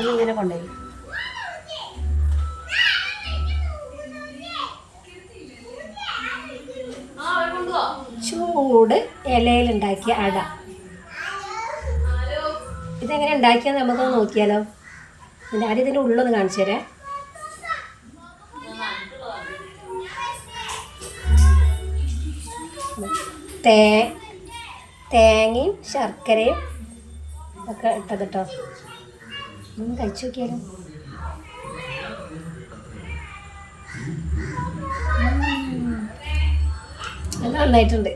ഇങ്ങനെ കൊണ്ടുപോയി ചൂട് ഇലയിലുണ്ടാക്കിയ അട. ഇതെങ്ങനെ ഉണ്ടാക്കിയാൽ നമുക്കൊന്ന് നോക്കിയാലോ. ആദ്യം ഇതിൻ്റെ ഉള്ളൊന്ന് കാണിച്ചു തരാം. തേങ്ങയും ശർക്കരയും ഒക്കെ ഇട്ടത് കേട്ടോ. ഒന്ന് കഴിച്ചു നോക്കിയാലോ. നല്ല നന്നായിട്ടുണ്ട്.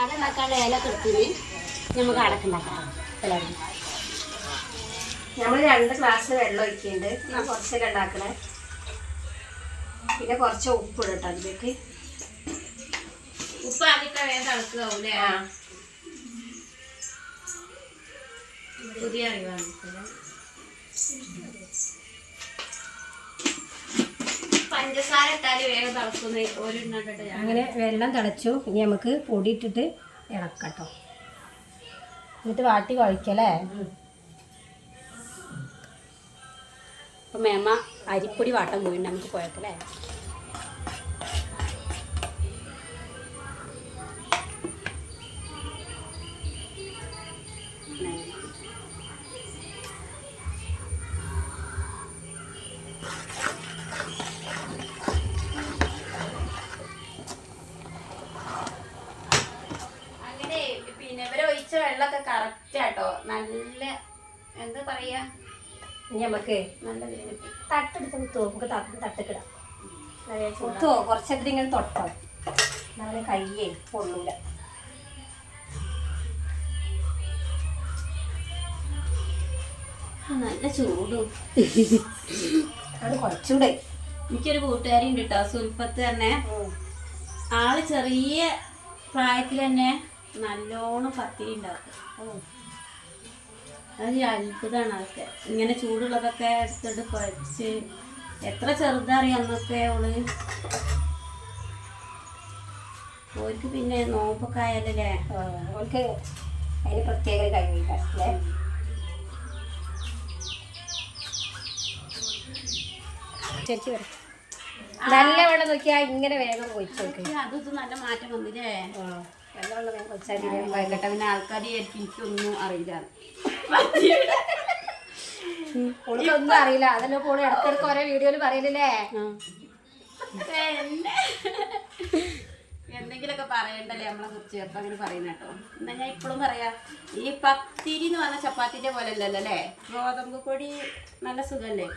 അട ഉണ്ടാക്കാനുള്ള ഇലൊക്കെ എടുത്തിട്ട് നമുക്ക് അടക്കുണ്ടാക്കാം. നമ്മൾ 2 ഗ്ലാസ് വെള്ളം ഒഴിക്കുന്നുണ്ട്. ഞാൻ കുറച്ചൊക്കെ ഉണ്ടാക്കണേ. പിന്നെ കുറച്ച് ഉപ്പ് ഇടട്ടോ അതിലേക്ക്. ഉപ്പ് ആദ്യമൊക്കെ വേഗം തിളക്കാവൂലേ? പുതിയ അറിവാണ്. പഞ്ചസാര ഇട്ടാല് വേഗം തിളക്കുന്ന. അങ്ങനെ വെള്ളം തിളച്ചു. ഇനി നമുക്ക് പൊടി ഇട്ടിട്ട് ഇളക്കട്ടോ. എന്നിട്ട് വാട്ടി കുഴക്കല്ലേ. അപ്പം മേമ അരിപ്പൊടി വാട്ടാൻ പോയിട്ടുണ്ട്. നമുക്ക് കുഴക്കല്ലേ. വെള്ളമൊക്കെ കറക്റ്റ് ആട്ടോ. നല്ല എന്താ പറയാ, നമുക്ക് നല്ല തട്ടെടുത്ത് കുത്തുവോ. നമുക്ക് തട്ടിക്കിടാം. കുത്തുവോ കുറച്ചധികം ഇങ്ങനെ തൊട്ടോ. നമ്മളെ കയ്യേ പൊള്ളൂല. നല്ല ചൂടും. അത് കുറച്ചുകൂടെ. എനിക്കൊരു കൂട്ടുകാരി ഉണ്ട് കേട്ടോ, സുൽഫത്ത് തന്നെ. ആള് ചെറിയ പ്രായത്തിൽ തന്നെ നല്ലോണം പത്തിരി ഉണ്ടാക്കും. അത് അത്ഭുതമാണ്. അതൊക്കെ ഇങ്ങനെ ചൂടുള്ളതൊക്കെ എടുത്തിട്ട് കുഴച്ച്. എത്ര ചെറുതറിയാം അന്നൊക്കെ അവള്. ഓർക്ക് പിന്നെ നോമ്പൊക്കെ ആയാലല്ലേ അവൾക്ക് അതിന് പ്രത്യേക കഴിവില്ലേ. ചേച്ചി വരും. നല്ല വെള്ളം നോക്കിയാൽ ഇങ്ങനെ വേഗം കൊഴിച്ചു നോക്കി. അതൊക്കെ നല്ല മാറ്റം വന്നില്ലേ. വെള്ളമുള്ള വേഗം കൊച്ചാൽ കേട്ടോ. പിന്നെ ആൾക്കാർ എനിക്കൊന്നും അറിയില്ല. ഒന്നും അറിയില്ല. അതന്നെ പോണു ഇടക്കിടക്ക് ഓരോ വീഡിയോയിൽ പറയലല്ലേ. എന്തെങ്കിലുമൊക്കെ പറയണ്ടല്ലേ നമ്മളെ കുറിച്ച്. അപ്പം അങ്ങനെ പറയുന്ന കേട്ടോ. എന്നാ ഞാൻ ഇപ്പോഴും പറയാം, ഈ പത്തിരി എന്ന് പറഞ്ഞ ചപ്പാത്തിൻ്റെ പോലെ അല്ലല്ലോ അല്ലേ. ഗോതമ്പ് പൊടി നല്ല സുഖമല്ലേ.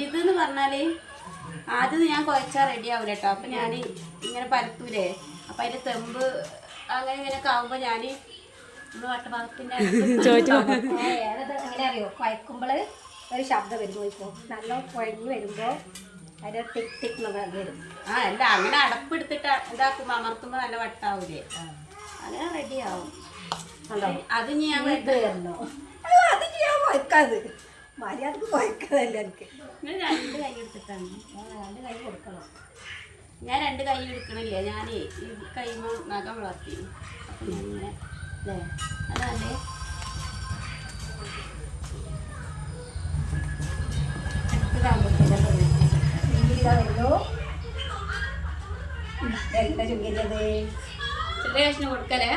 ഇതെന്ന് പറഞ്ഞാൽ ആദ്യം ഞാൻ കുഴച്ചാൽ റെഡി ആവില്ല കേട്ടോ. അപ്പം ഞാൻ ഇങ്ങനെ പരത്തൂലേ. അപ്പം അതിൻ്റെ തെമ്പ് അങ്ങനെ ഇങ്ങനെയൊക്കെ ആകുമ്പോൾ ഞാൻ വട്ടഭാഗത്തിൻ്റെ എങ്ങനെ അറിയോ, കുഴക്കുമ്പോൾ ഒരു ശബ്ദം വരുമ്പോൾ ഇപ്പോൾ നല്ല കുഴഞ്ഞ് വരുമ്പോൾ അതിൻ്റെ ടിക് ടിക് വരും. അല്ല അങ്ങനെ അടപ്പെടുത്തിട്ട് ഇതാക്കുമ്പോൾ അമർത്തുമ്പോൾ നല്ല വട്ടാവൂലേ. അങ്ങനെ റെഡിയാവും. അത് ഞാൻ വരുന്നോ അത് ഞാൻ കുഴക്കാത് മര്യാദക്ക് കുഴക്കാതല്ല. എനിക്ക് 2 കൈ എടുത്തിട്ടാണ്. 2 കൈ കൊടുക്കണം. ഞാൻ 2 കൈ എടുക്കണില്ല. ഞാൻ ഈ കൈമ നഖം വളർത്തി. അപ്പം ഞാനിങ്ങനെ അല്ലേ അതല്ലേ ചെറിയ കഷ്ണം കൊടുക്കലേ.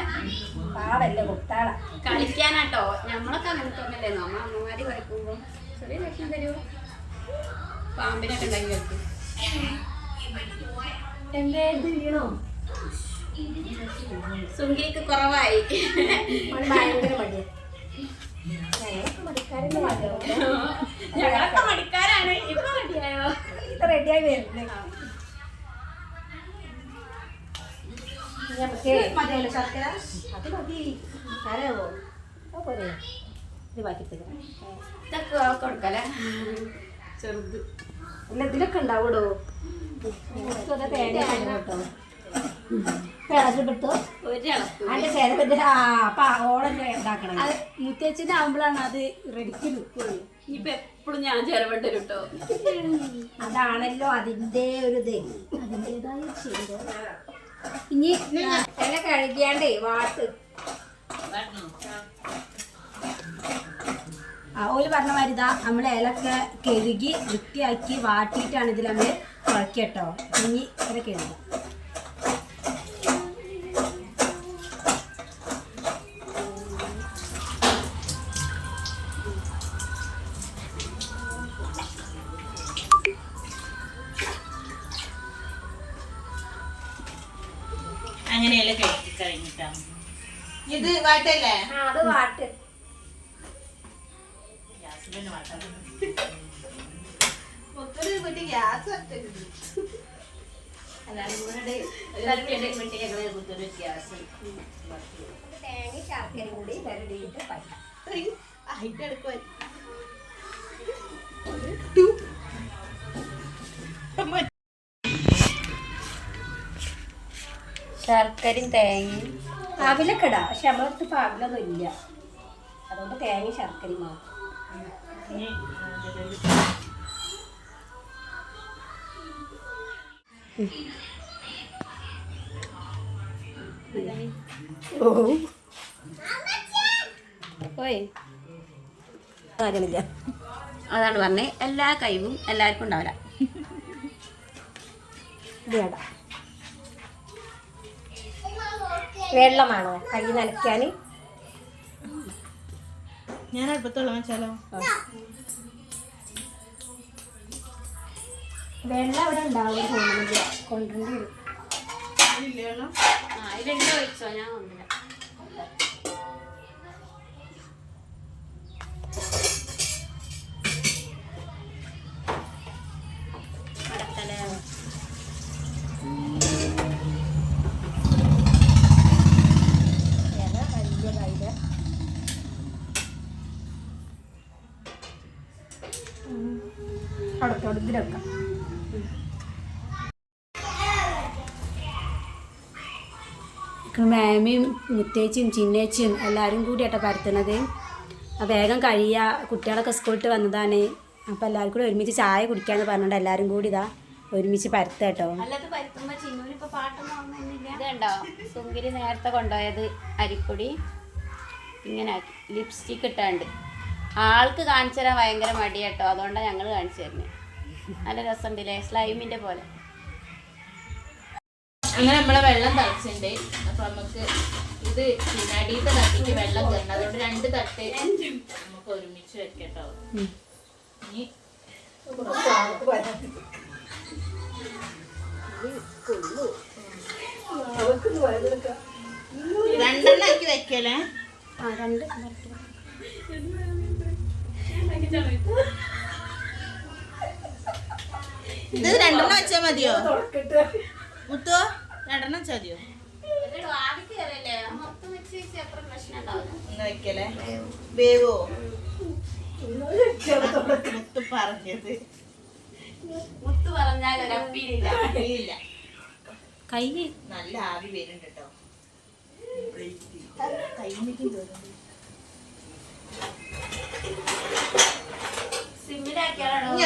പാടല്ലേ കൊടുത്താള കളിക്കാനാട്ടോ. നമ്മളൊക്കെ അങ്ങനെ തന്നെയല്ലേ. നമ്മ അമ്മമാര് കളിക്കുമ്പോൾ ചെറിയ കഷ്ണം തരുമോ. പാമ്പിനൊക്കെ ഉണ്ടാക്കി കളിക്കും. വീണോ സുങ്കിക്ക് കുറവായി. ഭയങ്കര മടിയാ. ഞങ്ങളൊക്കെ മടിക്കാരാണ്. ഇപ്പൊ റെഡിയായോ? ഇത് റെഡിയായി വരുന്നത്. മതിയല്ലോ ശർക്കര. അത് മതി. ആരാവോ പോരെ. ഇത് ബാക്കി ഇതൊക്കെ കൊടുക്കല്ലേ. ചെറുത് അല്ല ഇതിലൊക്കെ ഉണ്ടാവൂടോ. തേങ്ങ കേട്ടോ. ഇളകിട്ടു ഒരിളക്കും അതിന്റെ ചിലപ്പോ അപ്പൊ ഓളന്നെ ഉണ്ടാക്കണം. അത് മുത്തേച്ചിനാവുമ്പോഴാണ് അത് റെഡിക്ക് നിൽക്കുള്ളൂ. ഇനിയിപ്പോ എപ്പോഴും ഞാൻ ചെലവേണ്ടി കേട്ടോ. അതാണല്ലോ അതിന്റെ ഒരു ഇത്, അതിൻ്റെതായ ചെയ്ത്. ഇനി ഇല കഴുകിയാണ്ടേ വാട്ട് ഓല് പറഞ്ഞ മാതിരി ഇതാ നമ്മൾ ഇലക്കെ കഴുകി വൃത്തിയാക്കി വാട്ടിയിട്ടാണ് ഇതിൽ നമ്മൾ കുഴക്കട്ടോ. ഇനി ഇല കഴുകുക. അങ്ങനെയല്ലേ കഴിച്ചു കഴിഞ്ഞിട്ടാ ഇത് വാട്ടല്ലേ? അത് വാട്ട് തേങ്ങ ശർക്കര കൂടി വരടിയിട്ട് പറ്റാം. ശർക്കരയും തേങ്ങയും അവിലൊക്കെ ഇടാം. പക്ഷെ നമ്മളടുത്ത് ഇപ്പൊ അവിലൊന്നും ഇല്ല, അതുകൊണ്ട് തേങ്ങ ശർക്കരയും മാത്രം. കാര്യമില്ല. അതാണ് പറഞ്ഞത്, എല്ലാ കഴിവും എല്ലാവർക്കും ഉണ്ടാവില്ല. വെള്ളമാണോ കൈ നനയ്ക്കാൻ? ഞാൻ അടുപ്പത്തുള്ള വെച്ചാലോ? വെള്ളം അവിടെ ഉണ്ടാവും, കൊണ്ടുവരേണ്ടി വരും. ഇതിലുണ്ടോ വെച്ചോ? ഞാൻ കൊണ്ടില്ല. ഇതിലൊക്കെ മാമിയും മുത്തേച്ചിയും ചിന്നേച്ചിയും എല്ലാവരും കൂടിയാട്ടോ പരത്തുന്നത്. വേഗം കഴിയുക, കുട്ടികളൊക്കെ സ്കൂളിട്ട് വന്നതാണ്. അപ്പോൾ എല്ലാവരും കൂടി ഒരുമിച്ച് ചായ കുടിക്കാന്ന് പറഞ്ഞിട്ട് എല്ലാവരും കൂടി ഇതാ ഒരുമിച്ച് പരത്തേട്ടോ. ഇതുണ്ടോ സുന്ദരി നേരത്തെ കൊണ്ടുപോയത് അരിപ്പൊടി ഇങ്ങനെ ആക്കി ലിപ്സ്റ്റിക്ക് ഇട്ടാണ്ട്. ആൾക്ക് കാണിച്ചു തരാൻ ഭയങ്കര മടിയാട്ടോ, അതുകൊണ്ടാണ് ഞങ്ങൾ കാണിച്ചു തരുന്നത്. നല്ല രസമുണ്ടല്ലേ, സ്ലൈമിൻ്റെ പോലെ. അങ്ങനെ നമ്മളെ വെള്ളം തിളച്ചിട്ടുണ്ട്. അപ്പൊ നമുക്ക് ഇത് അടിയത്തെ തട്ടിക്ക് വെള്ളം കയറണം, അതുകൊണ്ട് 2 തട്ട് നമുക്ക് ഒരുമിച്ച് വെക്കട്ടോ. ഇനി 2 ആക്കി വെക്കല്ലേ? ഇത് 2 വെച്ചാ മതിയോ മുത്തോ? 2 വെച്ചാ മതിയോ? വെക്കല്ലേ? വേവോ? മുത്ത് പറഞ്ഞാൽ ഒരപ്പീരില്ല. കൈ നല്ല ആവി വരുന്നുണ്ട് കേട്ടോ.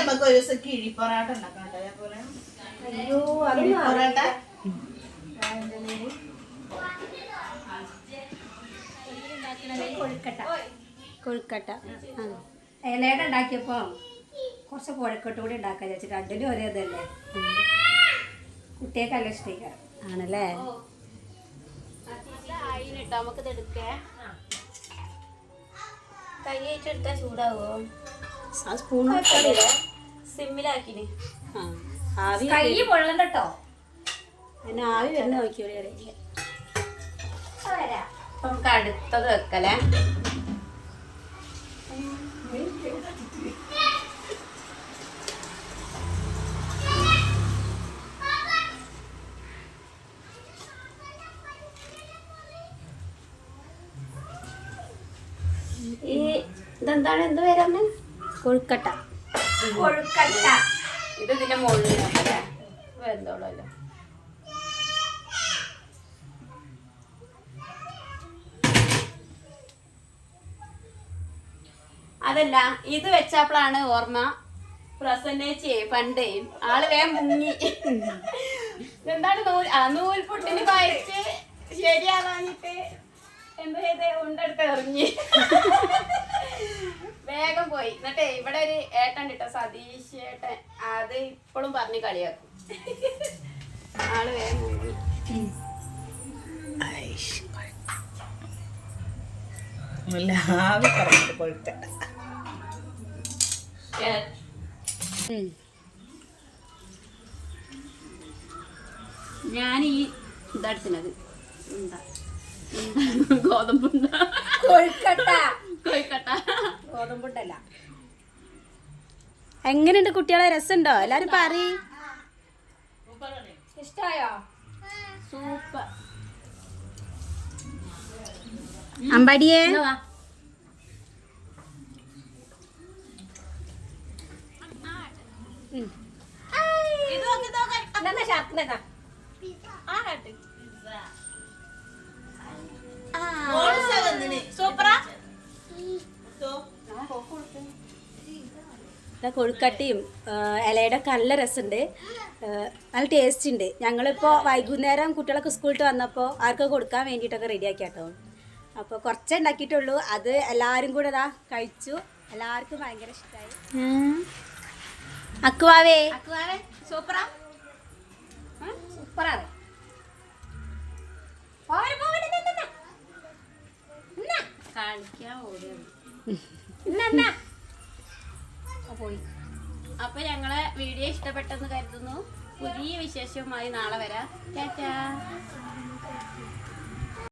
നമുക്ക് ഒരു ദിവസം കിഴി പൊറാട്ട ഉണ്ടാക്കാം കേട്ടോ. അതേപോലെ പൊറാട്ട കൊഴുക്കട്ട ഇലയുടെ ഉണ്ടാക്കിയപ്പോ കുറച്ച് കോഴിക്കോട്ട് കൂടി ഉണ്ടാക്കാൻ വെച്ചിട്ട് 2നും ഒരേ ഇതല്ലേ, കുട്ടിയൊക്കെ നല്ല ഇഷ്ടം ആണല്ലേ. നമുക്കിത് എടുക്കേ, കൈയ്യേറ്റെടുത്താൽ ചൂടാവോ? സ്പൂൺ സിമ്മിലാക്കിന് ആവി കൈ പൊള്ളണ്ട കേട്ടോ. പിന്നെ ആവി വരുന്ന നോക്കിയോളി അറിയില്ല. അപ്പം നമുക്ക് അടുത്തത് വെക്കലേ. ഈ ഇതെന്താണ്, എന്ത് പേരാണ്? കൊഴുക്കട്ട. കൊഴുക്കട്ട ഇത് ഇതിന്റെ മുകളിൽ വെന്തോളല്ലോ. അതല്ല ഇത് വെച്ചപ്പോഴാണ് ഓർമ്മ പ്രസന്നേച്ചേ പണ്ടേ ആള് വേഗം മുങ്ങി. എന്താണ് നൂൽപുട്ടിന് വായിച്ച് ശരിയാവാഞ്ഞിട്ട് എന്താ ചെയ്തേ ഉണ്ടെടുത്ത് എറിഞ്ഞ് വേഗം പോയി. എന്നിട്ടേ ഇവിടെ ഒരു ഏട്ടൻ കിട്ടോ സതീഷ് ഏട്ടൻ, അത് ഇപ്പോഴും പറഞ്ഞ് കളിയാക്കും. ആള് വേഗം മുങ്ങി. ഞാൻ ഈ ഇതടുത്തിനത് എന്താ ഗോതമ്പുണ്ട കൊഴുക്കട്ട കോഴിക്കട്ട ഗോതമ്പുണ്ടല്ല. എങ്ങനെയുണ്ട് കുട്ടികളെ? രസമുണ്ടോ? എല്ലാരും പറയ്. ഇഷ്ടായോ? സൂപ്പർ. അമ്പാടിയേ കൊഴുക്കട്ടയും ഇലയുടെ ഒക്കെ നല്ല രസമുണ്ട്, നല്ല ടേസ്റ്റ് ഉണ്ട്. ഞങ്ങളിപ്പോൾ വൈകുന്നേരം കുട്ടികളൊക്കെ സ്കൂളിൽ വന്നപ്പോൾ ആർക്ക് കൊടുക്കാൻ വേണ്ടിയിട്ടൊക്കെ റെഡിയാക്കി കേട്ടോ. അപ്പോൾ കുറച്ചേ ഉണ്ടാക്കിയിട്ടുള്ളൂ, അത് എല്ലാവരും കൂടെ ഇതാ കഴിച്ചു. എല്ലാവർക്കും ഭയങ്കര ഇഷ്ടമായി. അക്കുവാവേ സൂപ്പറാ, സൂപ്പറാണ്. കളിക്കാൻ ഓടുകയാണ്. പോയി. അപ്പൊ ഞങ്ങളെ വീഡിയോ ഇഷ്ടപ്പെട്ടെന്ന് കരുതുന്നു. പുതിയ വിശേഷവുമായി നാളെ വരാം. ടാറ്റാ.